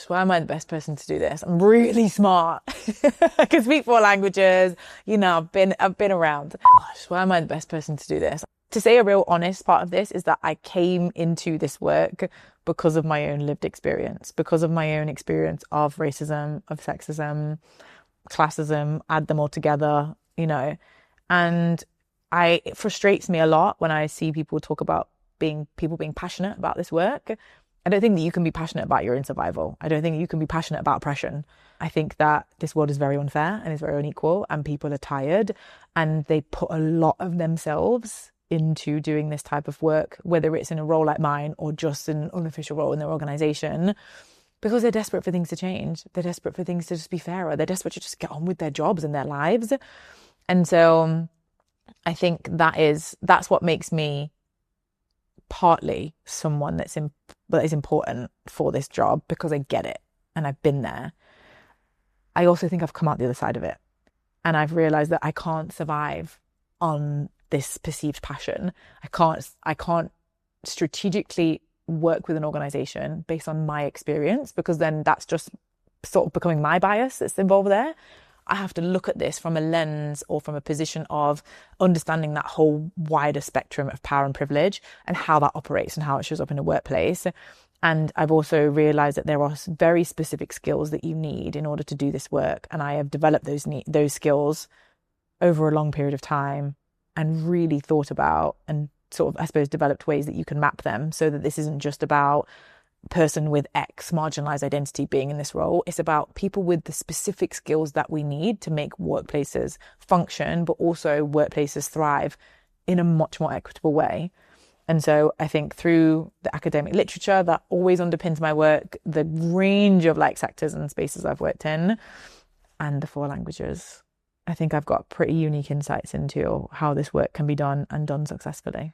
why am I the best person to do this? I'm really smart. I can speak 4 languages. I've been around. Gosh, why am I the best person to do this? To say a real honest part of this is that I came into this work because of my own lived experience, because of my own experience of racism, of sexism, classism, add them all together, and it frustrates me a lot when I see people talk about people being passionate about this work. I don't think that you can be passionate about your own survival. I don't think you can be passionate about oppression. I think that this world is very unfair and is very unequal, and people are tired, and they put a lot of themselves into doing this type of work, whether it's in a role like mine or just an unofficial role in their organization, because they're desperate for things to change. They're desperate for things to just be fairer. They're desperate to just get on with their jobs and their lives. And so I think that's what makes me partly someone that is important for this job, because I get it and I've been there. I also think I've come out the other side of it, and I've realized that I can't survive on this perceived passion. I can't strategically work with an organization based on my experience, because then that's just sort of becoming my bias that's involved there. I have to look at this from a lens or from a position of understanding that whole wider spectrum of power and privilege and how that operates and how it shows up in a workplace. And I've also realized that there are very specific skills that you need in order to do this work. And I have developed those skills over a long period of time, and really thought about and sort of, I suppose, developed ways that you can map them so that this isn't just about person with X marginalized identity being in this role. It's about people with the specific skills that we need to make workplaces function, but also workplaces thrive in a much more equitable way. And so I think through the academic literature that always underpins my work, the range of sectors and spaces I've worked in, and the 4 languages, I think I've got pretty unique insights into how this work can be done and done successfully.